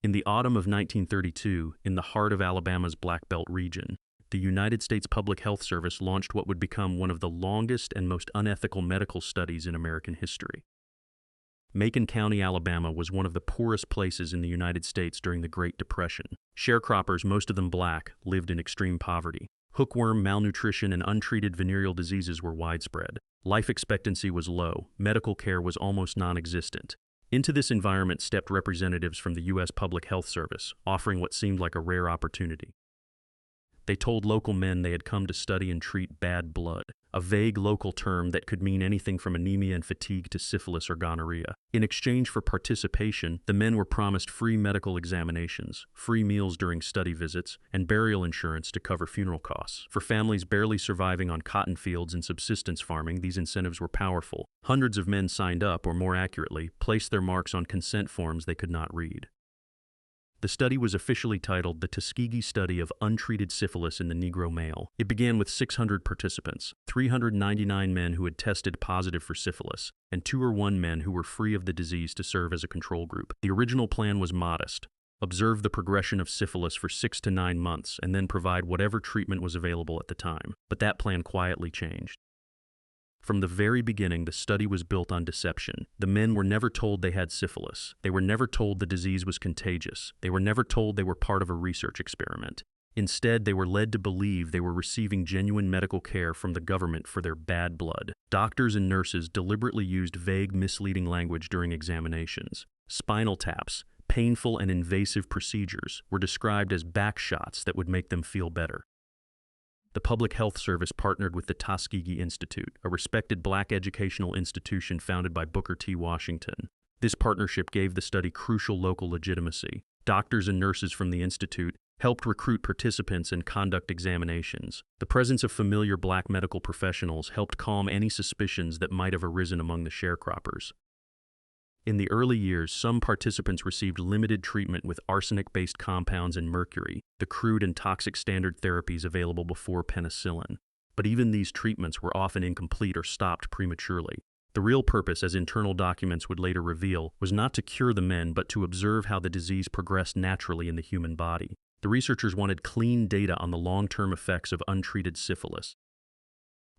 In the autumn of 1932, in the heart of Alabama's Black Belt region, the United States Public Health Service launched what would become one of the longest and most unethical medical studies in American history. Macon County, Alabama was one of the poorest places in the United States during the Great Depression. Sharecroppers, most of them black, lived in extreme poverty. Hookworm, malnutrition, and untreated venereal diseases were widespread. Life expectancy was low. Medical care was almost non-existent. Into this environment stepped representatives from the U.S. Public Health Service, offering what seemed like a rare opportunity. They told local men they had come to study and treat bad blood, a vague local term that could mean anything from anemia and fatigue to syphilis or gonorrhea. In exchange for participation, the men were promised free medical examinations, free meals during study visits, and burial insurance to cover funeral costs. For families barely surviving on cotton fields and subsistence farming, these incentives were powerful. Hundreds of men signed up, or more accurately, placed their marks on consent forms they could not read. The study was officially titled the Tuskegee Study of Untreated Syphilis in the Negro Male. It began with 600 participants, 399 men who had tested positive for syphilis, and 201 men who were free of the disease to serve as a control group. The original plan was modest: observe the progression of syphilis for 6 to 9 months and then provide whatever treatment was available at the time. But that plan quietly changed. From the very beginning, the study was built on deception. The men were never told they had syphilis. They were never told the disease was contagious. They were never told they were part of a research experiment. Instead, they were led to believe they were receiving genuine medical care from the government for their bad blood. Doctors and nurses deliberately used vague, misleading language during examinations. Spinal taps, painful and invasive procedures, were described as back shots that would make them feel better. The Public Health Service partnered with the Tuskegee Institute, a respected black educational institution founded by Booker T. Washington. This partnership gave the study crucial local legitimacy. Doctors and nurses from the institute helped recruit participants and conduct examinations. The presence of familiar black medical professionals helped calm any suspicions that might have arisen among the sharecroppers. In the early years, some participants received limited treatment with arsenic-based compounds and mercury, the crude and toxic standard therapies available before penicillin. But even these treatments were often incomplete or stopped prematurely. The real purpose, as internal documents would later reveal, was not to cure the men but to observe how the disease progressed naturally in the human body. The researchers wanted clean data on the long-term effects of untreated syphilis.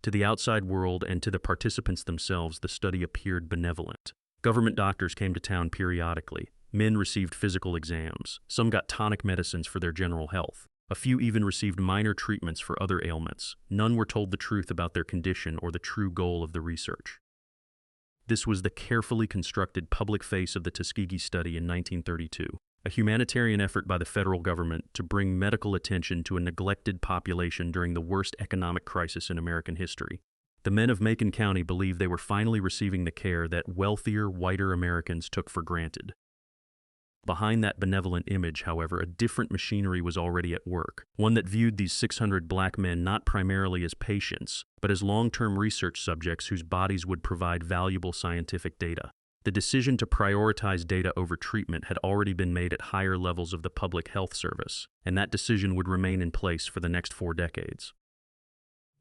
To the outside world and to the participants themselves, the study appeared benevolent. Government doctors came to town periodically. Men received physical exams. Some got tonic medicines for their general health. A few even received minor treatments for other ailments. None were told the truth about their condition or the true goal of the research. This was the carefully constructed public face of the Tuskegee Study in 1932, a humanitarian effort by the federal government to bring medical attention to a neglected population during the worst economic crisis in American history. The men of Macon County believed they were finally receiving the care that wealthier, whiter Americans took for granted. Behind that benevolent image, however, a different machinery was already at work, one that viewed these 600 black men not primarily as patients, but as long-term research subjects whose bodies would provide valuable scientific data. The decision to prioritize data over treatment had already been made at higher levels of the Public Health Service, and that decision would remain in place for the next 4 decades.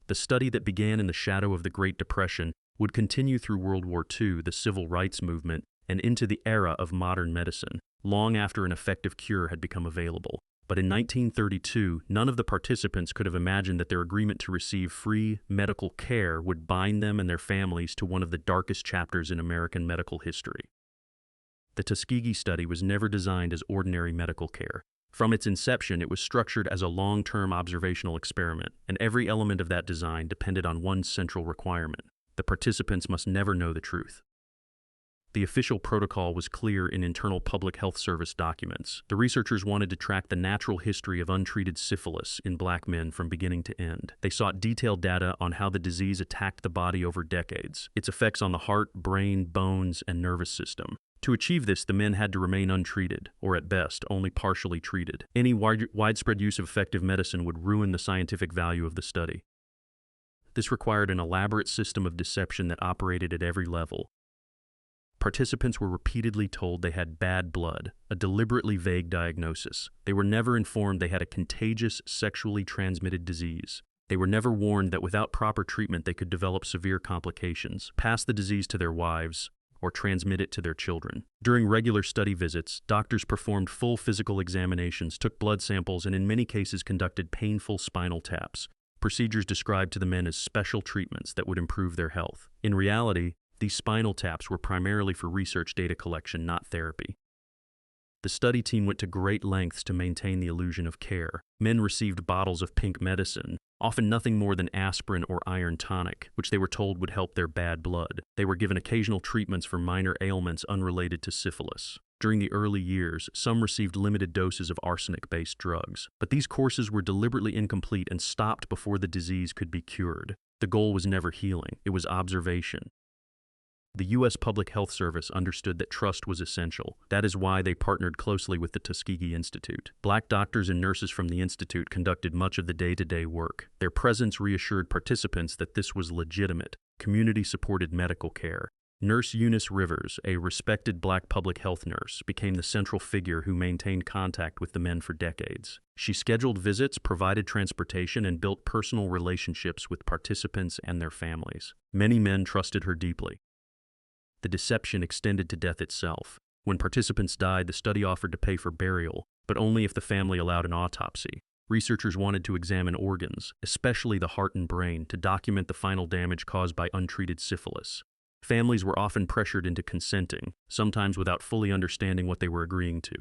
The study that began in the shadow of the Great Depression would continue through World War II, the Civil Rights Movement, and into the era of modern medicine, long after an effective cure had become available. But in 1932, none of the participants could have imagined that their agreement to receive free medical care would bind them and their families to one of the darkest chapters in American medical history. The Tuskegee Study was never designed as ordinary medical care. From its inception, it was structured as a long-term observational experiment, and every element of that design depended on one central requirement: the participants must never know the truth. The official protocol was clear in internal Public Health Service documents. The researchers wanted to track the natural history of untreated syphilis in black men from beginning to end. They sought detailed data on how the disease attacked the body over decades, its effects on the heart, brain, bones, and nervous system. To achieve this, the men had to remain untreated, or at best, only partially treated. Any widespread use of effective medicine would ruin the scientific value of the study. This required an elaborate system of deception that operated at every level. Participants were repeatedly told they had bad blood, a deliberately vague diagnosis. They were never informed they had a contagious, sexually transmitted disease. They were never warned that without proper treatment they could develop severe complications, pass the disease to their wives, or transmit it to their children. During regular study visits, doctors performed full physical examinations, took blood samples, and in many cases conducted painful spinal taps, procedures described to the men as special treatments that would improve their health. In reality, these spinal taps were primarily for research data collection, not therapy. The study team went to great lengths to maintain the illusion of care. Men received bottles of pink medicine, often nothing more than aspirin or iron tonic, which they were told would help their bad blood. They were given occasional treatments for minor ailments unrelated to syphilis. During the early years, some received limited doses of arsenic-based drugs, but these courses were deliberately incomplete and stopped before the disease could be cured. The goal was never healing, it was observation. The U.S. Public Health Service understood that trust was essential. That is why they partnered closely with the Tuskegee Institute. Black doctors and nurses from the institute conducted much of the day-to-day work. Their presence reassured participants that this was legitimate, community-supported medical care. Nurse Eunice Rivers, a respected black public health nurse, became the central figure who maintained contact with the men for decades. She scheduled visits, provided transportation, and built personal relationships with participants and their families. Many men trusted her deeply. The deception extended to death itself. When participants died, the study offered to pay for burial, but only if the family allowed an autopsy. Researchers wanted to examine organs, especially the heart and brain, to document the final damage caused by untreated syphilis. Families were often pressured into consenting, sometimes without fully understanding what they were agreeing to.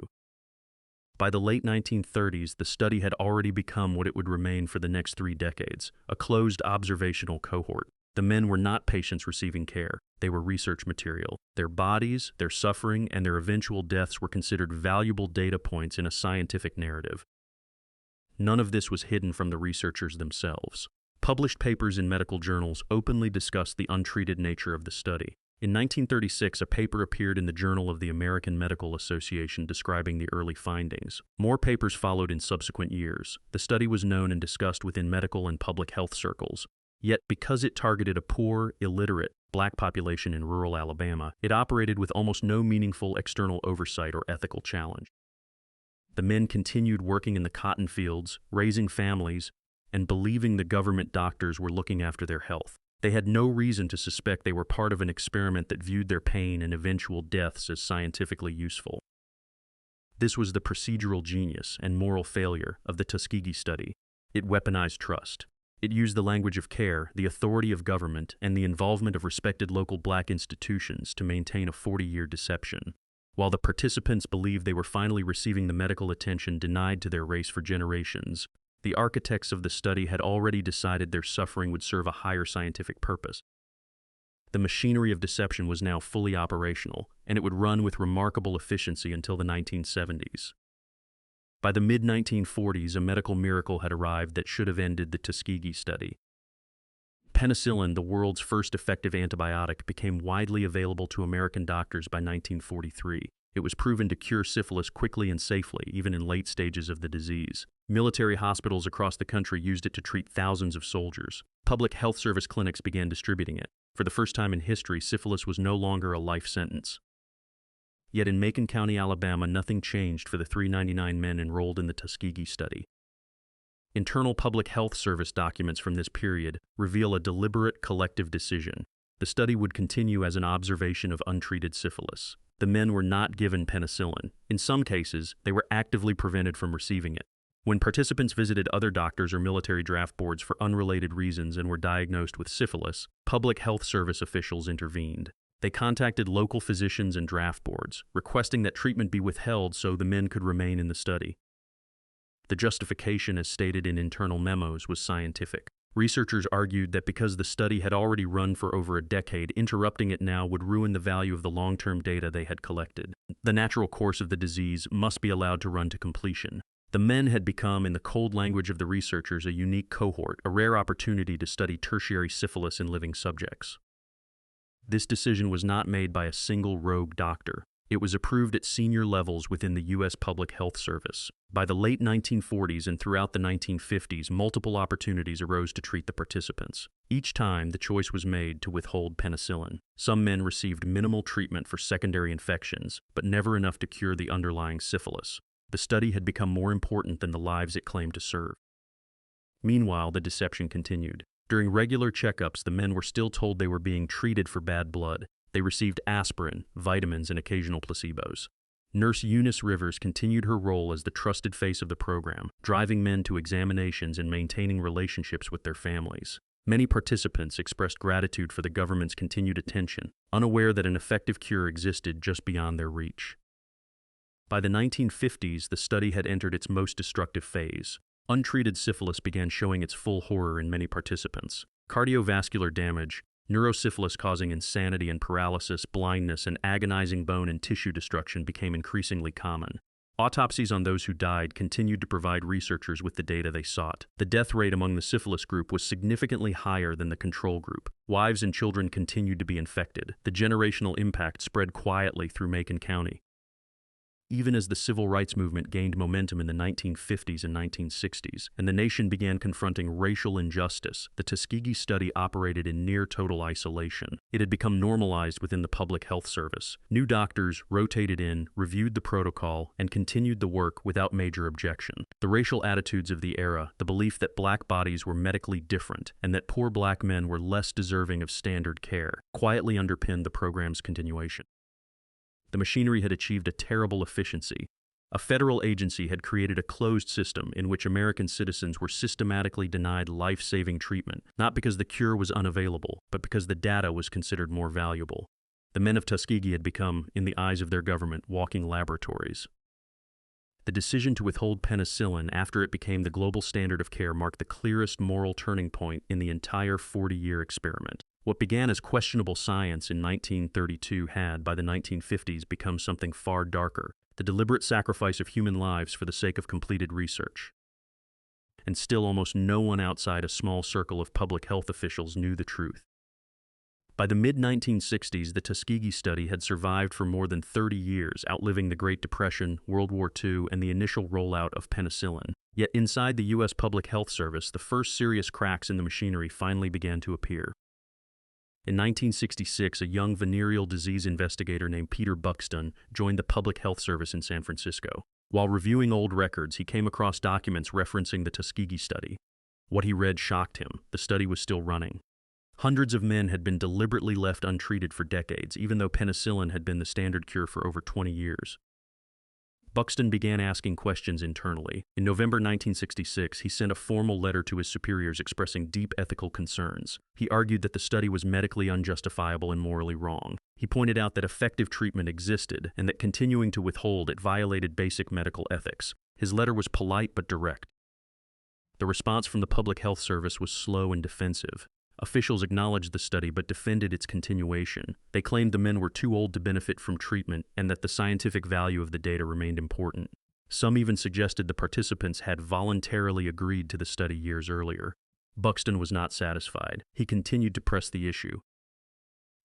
By the late 1930s, the study had already become what it would remain for the next 3 decades, a closed observational cohort. The men were not patients receiving care. They were research material. Their bodies, their suffering, and their eventual deaths were considered valuable data points in a scientific narrative. None of this was hidden from the researchers themselves. Published papers in medical journals openly discussed the untreated nature of the study. In 1936, a paper appeared in the Journal of the American Medical Association describing the early findings. More papers followed in subsequent years. The study was known and discussed within medical and public health circles. Yet, because it targeted a poor, illiterate, black population in rural Alabama, it operated with almost no meaningful external oversight or ethical challenge. The men continued working in the cotton fields, raising families, and believing the government doctors were looking after their health. They had no reason to suspect they were part of an experiment that viewed their pain and eventual deaths as scientifically useful. This was the procedural genius and moral failure of the Tuskegee study. It weaponized trust. It used the language of care, the authority of government, and the involvement of respected local black institutions to maintain a 40-year deception. While the participants believed they were finally receiving the medical attention denied to their race for generations, the architects of the study had already decided their suffering would serve a higher scientific purpose. The machinery of deception was now fully operational, and it would run with remarkable efficiency until the 1970s. By the mid-1940s, a medical miracle had arrived that should have ended the Tuskegee study. Penicillin, the world's first effective antibiotic, became widely available to American doctors by 1943. It was proven to cure syphilis quickly and safely, even in late stages of the disease. Military hospitals across the country used it to treat thousands of soldiers. Public health service clinics began distributing it. For the first time in history, syphilis was no longer a life sentence. Yet in Macon County, Alabama, nothing changed for the 399 men enrolled in the Tuskegee study. Internal Public Health Service documents from this period reveal a deliberate collective decision. The study would continue as an observation of untreated syphilis. The men were not given penicillin. In some cases, they were actively prevented from receiving it. When participants visited other doctors or military draft boards for unrelated reasons and were diagnosed with syphilis, Public Health Service officials intervened. They contacted local physicians and draft boards, requesting that treatment be withheld so the men could remain in the study. The justification, as stated in internal memos, was scientific. Researchers argued that because the study had already run for over a decade, interrupting it now would ruin the value of the long-term data they had collected. The natural course of the disease must be allowed to run to completion. The men had become, in the cold language of the researchers, a unique cohort, a rare opportunity to study tertiary syphilis in living subjects. This decision was not made by a single rogue doctor. It was approved at senior levels within the U.S. Public Health Service. By the late 1940s and throughout the 1950s, multiple opportunities arose to treat the participants. Each time, the choice was made to withhold penicillin. Some men received minimal treatment for secondary infections, but never enough to cure the underlying syphilis. The study had become more important than the lives it claimed to serve. Meanwhile, the deception continued. During regular checkups, the men were still told they were being treated for bad blood. They received aspirin, vitamins, and occasional placebos. Nurse Eunice Rivers continued her role as the trusted face of the program, driving men to examinations and maintaining relationships with their families. Many participants expressed gratitude for the government's continued attention, unaware that an effective cure existed just beyond their reach. By the 1950s, the study had entered its most destructive phase. Untreated syphilis began showing its full horror in many participants. Cardiovascular damage, neurosyphilis causing insanity and paralysis, blindness, and agonizing bone and tissue destruction became increasingly common. Autopsies on those who died continued to provide researchers with the data they sought. The death rate among the syphilis group was significantly higher than the control group. Wives and children continued to be infected. The generational impact spread quietly through Macon County. Even as the civil rights movement gained momentum in the 1950s and 1960s, and the nation began confronting racial injustice, the Tuskegee study operated in near-total isolation. It had become normalized within the public health service. New doctors rotated in, reviewed the protocol, and continued the work without major objection. The racial attitudes of the era, the belief that black bodies were medically different, and that poor black men were less deserving of standard care, quietly underpinned the program's continuation. The machinery had achieved a terrible efficiency. A federal agency had created a closed system in which American citizens were systematically denied life-saving treatment, not because the cure was unavailable, but because the data was considered more valuable. The men of Tuskegee had become, in the eyes of their government, walking laboratories. The decision to withhold penicillin after it became the global standard of care marked the clearest moral turning point in the entire 40-year experiment. What began as questionable science in 1932 had, by the 1950s, become something far darker, the deliberate sacrifice of human lives for the sake of completed research. And still almost no one outside a small circle of public health officials knew the truth. By the mid-1960s, the Tuskegee study had survived for more than 30 years, outliving the Great Depression, World War II, and the initial rollout of penicillin. Yet inside the U.S. Public Health Service, the first serious cracks in the machinery finally began to appear. In 1966, a young venereal disease investigator named Peter Buxton joined the Public Health Service in San Francisco. While reviewing old records, he came across documents referencing the Tuskegee study. What he read shocked him. The study was still running. Hundreds of men had been deliberately left untreated for decades, even though penicillin had been the standard cure for over 20 years. Buxton began asking questions internally. In November 1966, he sent a formal letter to his superiors expressing deep ethical concerns. He argued that the study was medically unjustifiable and morally wrong. He pointed out that effective treatment existed and that continuing to withhold it violated basic medical ethics. His letter was polite but direct. The response from the Public Health Service was slow and defensive. Officials acknowledged the study but defended its continuation. They claimed the men were too old to benefit from treatment and that the scientific value of the data remained important. Some even suggested the participants had voluntarily agreed to the study years earlier. Buxton was not satisfied. He continued to press the issue.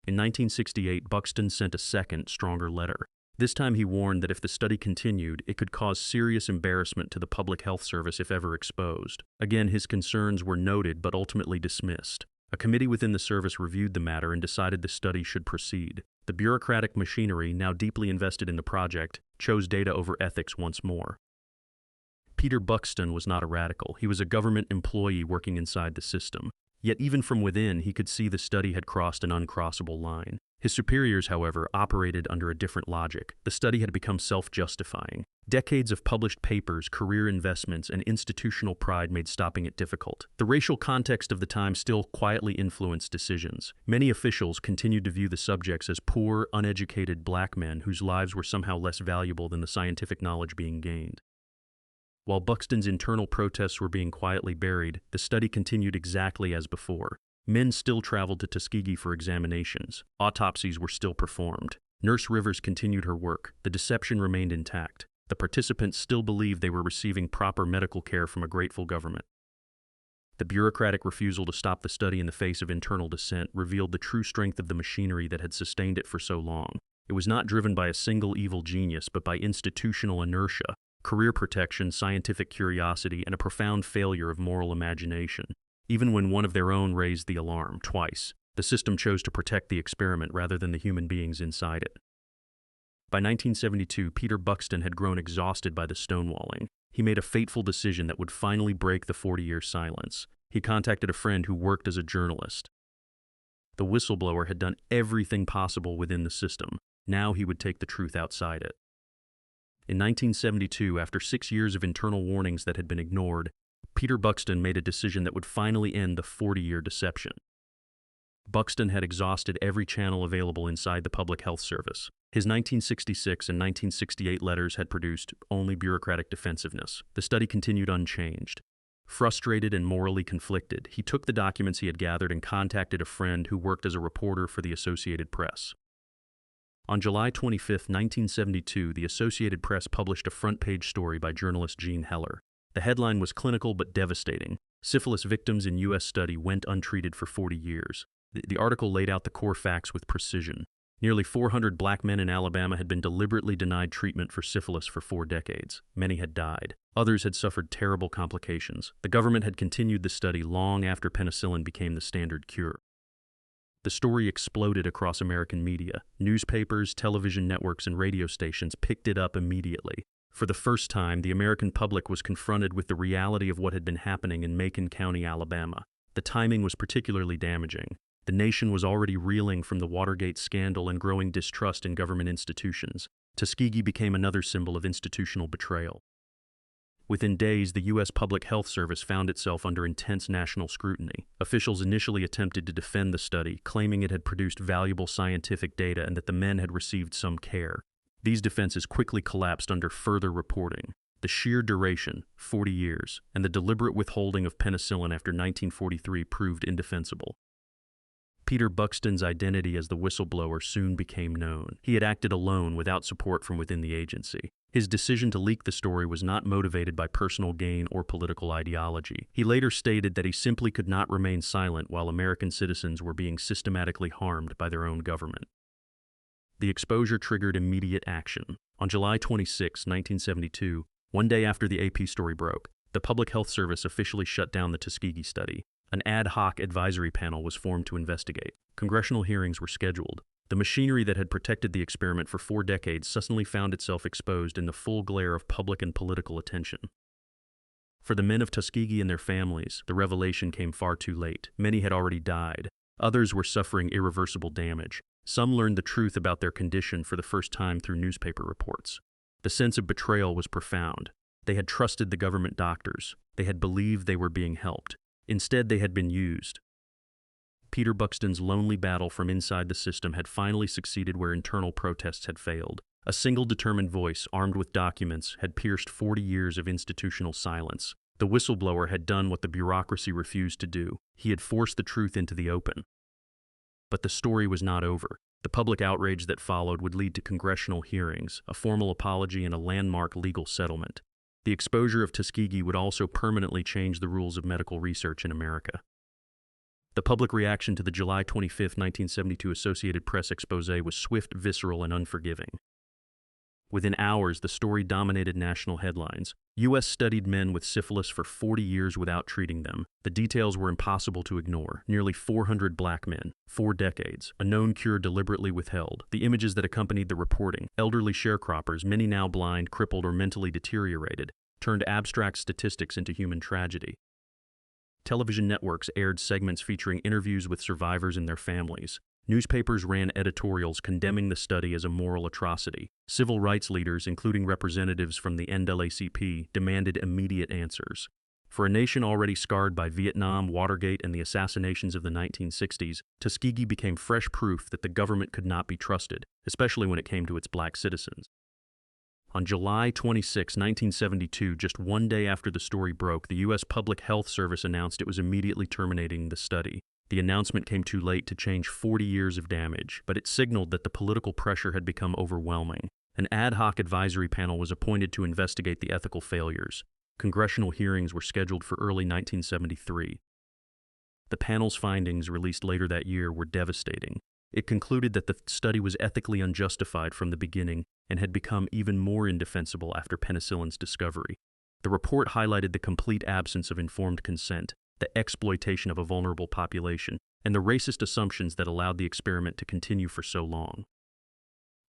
In 1968, Buxton sent a second, stronger letter. This time he warned that if the study continued, it could cause serious embarrassment to the Public Health Service if ever exposed. Again, his concerns were noted but ultimately dismissed. A committee within the service reviewed the matter and decided the study should proceed. The bureaucratic machinery, now deeply invested in the project, chose data over ethics once more. Peter Buxton was not a radical. He was a government employee working inside the system. Yet even from within, he could see the study had crossed an uncrossable line. His superiors, however, operated under a different logic. The study had become self-justifying. Decades of published papers, career investments, and institutional pride made stopping it difficult. The racial context of the time still quietly influenced decisions. Many officials continued to view the subjects as poor, uneducated black men whose lives were somehow less valuable than the scientific knowledge being gained. While Buxton's internal protests were being quietly buried, the study continued exactly as before. Men still traveled to Tuskegee for examinations. Autopsies were still performed. Nurse Rivers continued her work. The deception remained intact. The participants still believed they were receiving proper medical care from a grateful government. The bureaucratic refusal to stop the study in the face of internal dissent revealed the true strength of the machinery that had sustained it for so long. It was not driven by a single evil genius, but by institutional inertia, career protection, scientific curiosity, and a profound failure of moral imagination. Even when one of their own raised the alarm, twice, the system chose to protect the experiment rather than the human beings inside it. By 1972, Peter Buxton had grown exhausted by the stonewalling. He made a fateful decision that would finally break the 40-year silence. He contacted a friend who worked as a journalist. The whistleblower had done everything possible within the system. Now he would take the truth outside it. In 1972, after 6 years of internal warnings that had been ignored, Peter Buxton made a decision that would finally end the 40-year deception. Buxton had exhausted every channel available inside the Public Health Service. His 1966 and 1968 letters had produced only bureaucratic defensiveness. The study continued unchanged. Frustrated and morally conflicted, he took the documents he had gathered and contacted a friend who worked as a reporter for the Associated Press. On July 25, 1972, the Associated Press published a front-page story by journalist Gene Heller. The headline was clinical but devastating. Syphilis victims in U.S. study went untreated for 40 years. The article laid out the core facts with precision. Nearly 400 black men in Alabama had been deliberately denied treatment for syphilis for 4 decades. Many had died. Others had suffered terrible complications. The government had continued the study long after penicillin became the standard cure. The story exploded across American media. Newspapers, television networks, and radio stations picked it up immediately. For the first time, the American public was confronted with the reality of what had been happening in Macon County, Alabama. The timing was particularly damaging. The nation was already reeling from the Watergate scandal and growing distrust in government institutions. Tuskegee became another symbol of institutional betrayal. Within days, the U.S. Public Health Service found itself under intense national scrutiny. Officials initially attempted to defend the study, claiming it had produced valuable scientific data and that the men had received some care. These defenses quickly collapsed under further reporting. The sheer duration, 40 years, and the deliberate withholding of penicillin after 1943 proved indefensible. Peter Buxton's identity as the whistleblower soon became known. He had acted alone without support from within the agency. His decision to leak the story was not motivated by personal gain or political ideology. He later stated that he simply could not remain silent while American citizens were being systematically harmed by their own government. The exposure triggered immediate action. On July 26, 1972, one day after the AP story broke, the Public Health Service officially shut down the Tuskegee study. An ad hoc advisory panel was formed to investigate. Congressional hearings were scheduled. The machinery that had protected the experiment for 4 decades suddenly found itself exposed in the full glare of public and political attention. For the men of Tuskegee and their families, the revelation came far too late. Many had already died. Others were suffering irreversible damage. Some learned the truth about their condition for the first time through newspaper reports. The sense of betrayal was profound. They had trusted the government doctors. They had believed they were being helped. Instead, they had been used. Peter Buxton's lonely battle from inside the system had finally succeeded where internal protests had failed. A single determined voice, armed with documents, had pierced 40 years of institutional silence. The whistleblower had done what the bureaucracy refused to do. He had forced the truth into the open. But the story was not over. The public outrage that followed would lead to congressional hearings, a formal apology, and a landmark legal settlement. The exposure of Tuskegee would also permanently change the rules of medical research in America. The public reaction to the July 25, 1972 Associated Press expose was swift, visceral, and unforgiving. Within hours, the story dominated national headlines. U.S. studied men with syphilis for 40 years without treating them. The details were impossible to ignore. Nearly 400 black men, 4 decades, a known cure deliberately withheld. The images that accompanied the reporting, elderly sharecroppers, many now blind, crippled, or mentally deteriorated, turned abstract statistics into human tragedy. Television networks aired segments featuring interviews with survivors and their families. Newspapers ran editorials condemning the study as a moral atrocity. Civil rights leaders, including representatives from the NAACP, demanded immediate answers. For a nation already scarred by Vietnam, Watergate, and the assassinations of the 1960s, Tuskegee became fresh proof that the government could not be trusted, especially when it came to its black citizens. On July 26, 1972, just one day after the story broke, the U.S. Public Health Service announced it was immediately terminating the study. The announcement came too late to change 40 years of damage, but it signaled that the political pressure had become overwhelming. An ad hoc advisory panel was appointed to investigate the ethical failures. Congressional hearings were scheduled for early 1973. The panel's findings, released later that year, were devastating. It concluded that the study was ethically unjustified from the beginning and had become even more indefensible after penicillin's discovery. The report highlighted the complete absence of informed consent, the exploitation of a vulnerable population, and the racist assumptions that allowed the experiment to continue for so long.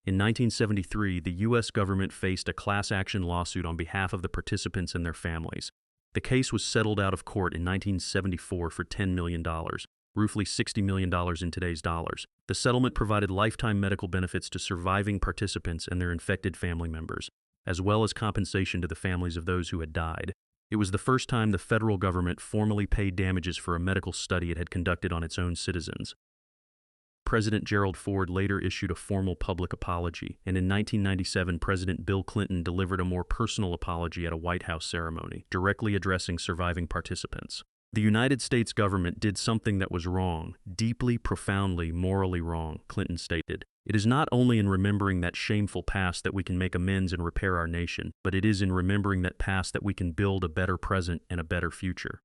In 1973, the U.S. government faced a class action lawsuit on behalf of the participants and their families. The case was settled out of court in 1974 for $10 million. roughly $60 million in today's dollars. The settlement provided lifetime medical benefits to surviving participants and their infected family members, as well as compensation to the families of those who had died. It was the first time the federal government formally paid damages for a medical study it had conducted on its own citizens. President Gerald Ford later issued a formal public apology, and in 1997 President Bill Clinton delivered a more personal apology at a White House ceremony, directly addressing surviving participants. The United States government did something that was wrong, deeply, profoundly, morally wrong, Clinton stated. It is not only in remembering that shameful past that we can make amends and repair our nation, but it is in remembering that past that we can build a better present and a better future.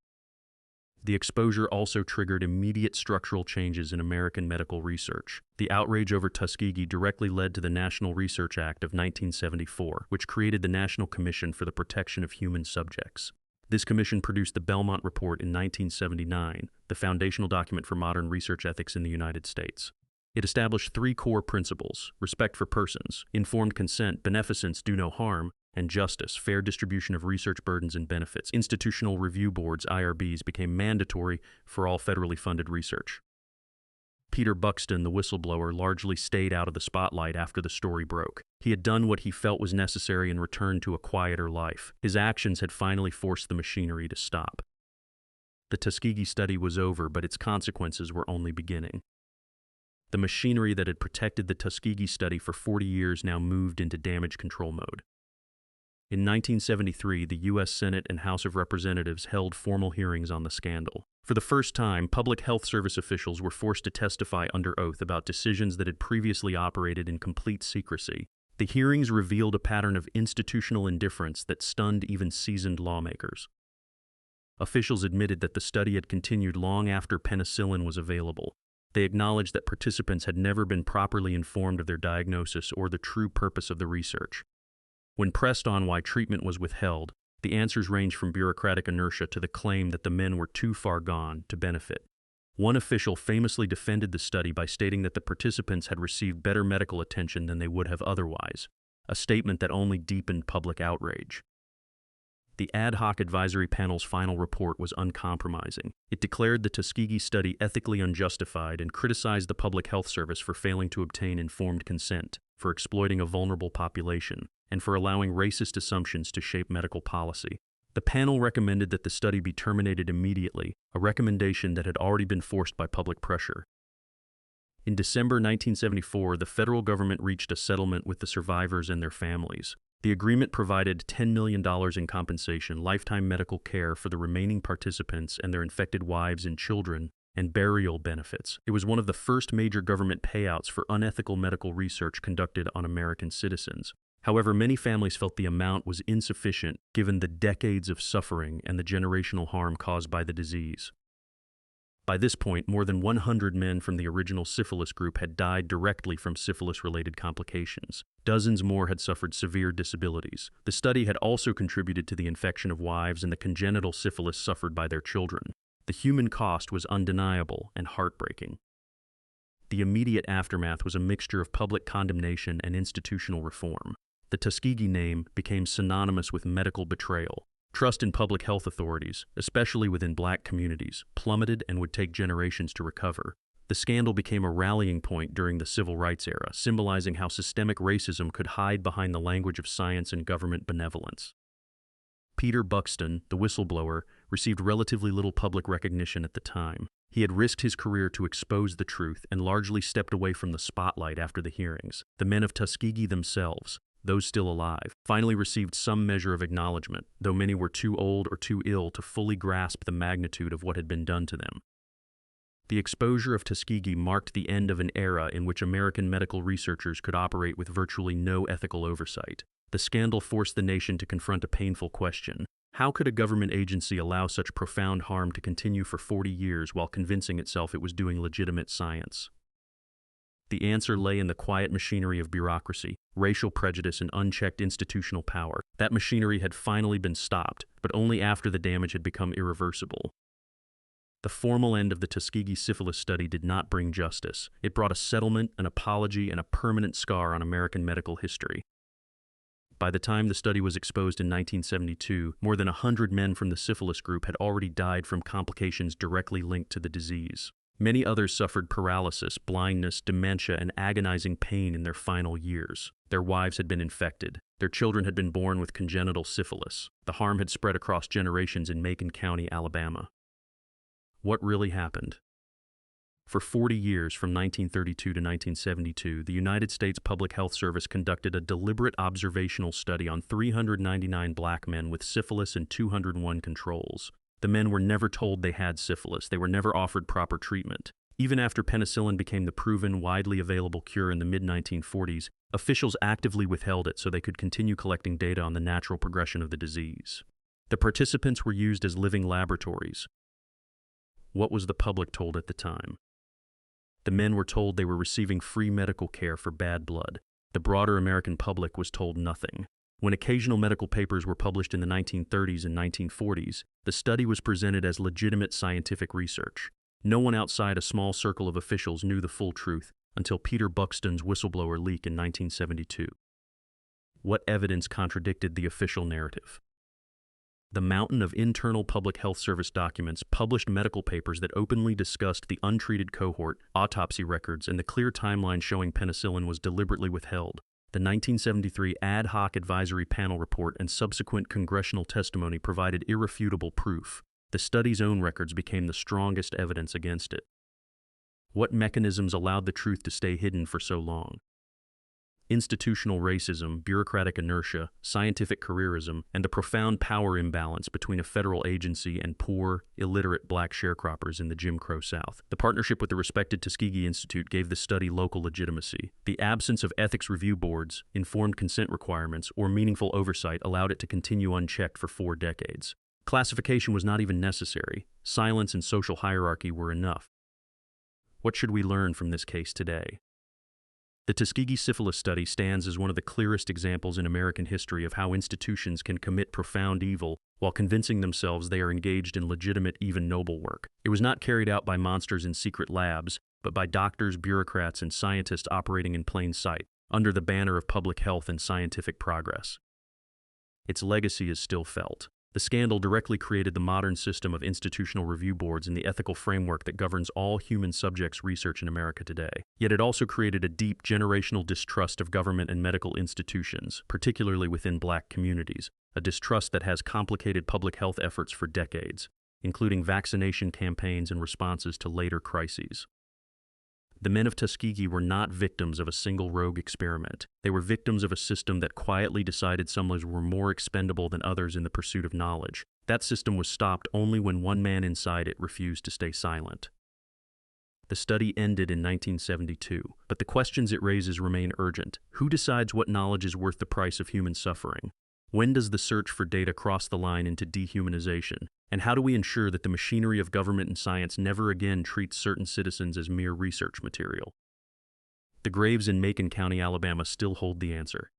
The exposure also triggered immediate structural changes in American medical research. The outrage over Tuskegee directly led to the National Research Act of 1974, which created the National Commission for the Protection of Human Subjects. This commission produced the Belmont Report in 1979, the foundational document for modern research ethics in the United States. It established three core principles: respect for persons, informed consent, beneficence, do no harm, and justice, fair distribution of research burdens and benefits. Institutional review boards, IRBs, became mandatory for all federally funded research. Peter Buxton, the whistleblower, largely stayed out of the spotlight after the story broke. He had done what he felt was necessary and returned to a quieter life. His actions had finally forced the machinery to stop. The Tuskegee study was over, but its consequences were only beginning. The machinery that had protected the Tuskegee study for 40 years now moved into damage control mode. In 1973, the U.S. Senate and House of Representatives held formal hearings on the scandal. For the first time, public health service officials were forced to testify under oath about decisions that had previously operated in complete secrecy. The hearings revealed a pattern of institutional indifference that stunned even seasoned lawmakers. Officials admitted that the study had continued long after penicillin was available. They acknowledged that participants had never been properly informed of their diagnosis or the true purpose of the research. When pressed on why treatment was withheld, the answers ranged from bureaucratic inertia to the claim that the men were too far gone to benefit. One official famously defended the study by stating that the participants had received better medical attention than they would have otherwise, a statement that only deepened public outrage. The ad hoc advisory panel's final report was uncompromising. It declared the Tuskegee study ethically unjustified and criticized the Public Health Service for failing to obtain informed consent, for exploiting a vulnerable population, and for allowing racist assumptions to shape medical policy. The panel recommended that the study be terminated immediately, a recommendation that had already been forced by public pressure. In December 1974, the federal government reached a settlement with the survivors and their families. The agreement provided $10 million in compensation, lifetime medical care for the remaining participants and their infected wives and children, and burial benefits. It was one of the first major government payouts for unethical medical research conducted on American citizens. However, many families felt the amount was insufficient given the decades of suffering and the generational harm caused by the disease. By this point, more than 100 men from the original syphilis group had died directly from syphilis-related complications. Dozens more had suffered severe disabilities. The study had also contributed to the infection of wives and the congenital syphilis suffered by their children. The human cost was undeniable and heartbreaking. The immediate aftermath was a mixture of public condemnation and institutional reform. The Tuskegee name became synonymous with medical betrayal. Trust in public health authorities, especially within black communities, plummeted and would take generations to recover. The scandal became a rallying point during the civil rights era, symbolizing how systemic racism could hide behind the language of science and government benevolence. Peter Buxton, the whistleblower, received relatively little public recognition at the time. He had risked his career to expose the truth and largely stepped away from the spotlight after the hearings. The men of Tuskegee themselves, those still alive, finally received some measure of acknowledgement, though many were too old or too ill to fully grasp the magnitude of what had been done to them. The exposure of Tuskegee marked the end of an era in which American medical researchers could operate with virtually no ethical oversight. The scandal forced the nation to confront a painful question. How could a government agency allow such profound harm to continue for 40 years while convincing itself it was doing legitimate science? The answer lay in the quiet machinery of bureaucracy, racial prejudice, and unchecked institutional power. That machinery had finally been stopped, but only after the damage had become irreversible. The formal end of the Tuskegee Syphilis Study did not bring justice. It brought a settlement, an apology, and a permanent scar on American medical history. By the time the study was exposed in 1972, more than 100 men from the syphilis group had already died from complications directly linked to the disease. Many others suffered paralysis, blindness, dementia, and agonizing pain in their final years. Their wives had been infected. Their children had been born with congenital syphilis. The harm had spread across generations in Macon County, Alabama. What really happened? For 40 years, from 1932 to 1972, the United States Public Health Service conducted a deliberate observational study on 399 black men with syphilis and 201 controls. The men were never told they had syphilis. They were never offered proper treatment. Even after penicillin became the proven, widely available cure in the mid-1940s, officials actively withheld it so they could continue collecting data on the natural progression of the disease. The participants were used as living laboratories. What was the public told at the time? The men were told they were receiving free medical care for bad blood. The broader American public was told nothing. When occasional medical papers were published in the 1930s and 1940s, the study was presented as legitimate scientific research. No one outside a small circle of officials knew the full truth until Peter Buxton's whistleblower leak in 1972. What evidence contradicted the official narrative? The mountain of internal public health service documents, published medical papers that openly discussed the untreated cohort, autopsy records, and the clear timeline showing penicillin was deliberately withheld. The 1973 Ad Hoc Advisory Panel report and subsequent congressional testimony provided irrefutable proof. The study's own records became the strongest evidence against it. What mechanisms allowed the truth to stay hidden for so long? Institutional racism, bureaucratic inertia, scientific careerism, and a profound power imbalance between a federal agency and poor, illiterate black sharecroppers in the Jim Crow South. The partnership with the respected Tuskegee Institute gave the study local legitimacy. The absence of ethics review boards, informed consent requirements, or meaningful oversight allowed it to continue unchecked for 4 decades. Classification was not even necessary. Silence and social hierarchy were enough. What should we learn from this case today? The Tuskegee Syphilis Study stands as one of the clearest examples in American history of how institutions can commit profound evil while convincing themselves they are engaged in legitimate, even noble work. It was not carried out by monsters in secret labs, but by doctors, bureaucrats, and scientists operating in plain sight, under the banner of public health and scientific progress. Its legacy is still felt. The scandal directly created the modern system of institutional review boards and the ethical framework that governs all human subjects research in America today. Yet it also created a deep generational distrust of government and medical institutions, particularly within black communities, a distrust that has complicated public health efforts for decades, including vaccination campaigns and responses to later crises. The men of Tuskegee were not victims of a single rogue experiment. They were victims of a system that quietly decided some lives were more expendable than others in the pursuit of knowledge. That system was stopped only when one man inside it refused to stay silent. The study ended in 1972, but the questions it raises remain urgent. Who decides what knowledge is worth the price of human suffering? When does the search for data cross the line into dehumanization? And how do we ensure that the machinery of government and science never again treats certain citizens as mere research material? The graves in Macon County, Alabama still hold the answer.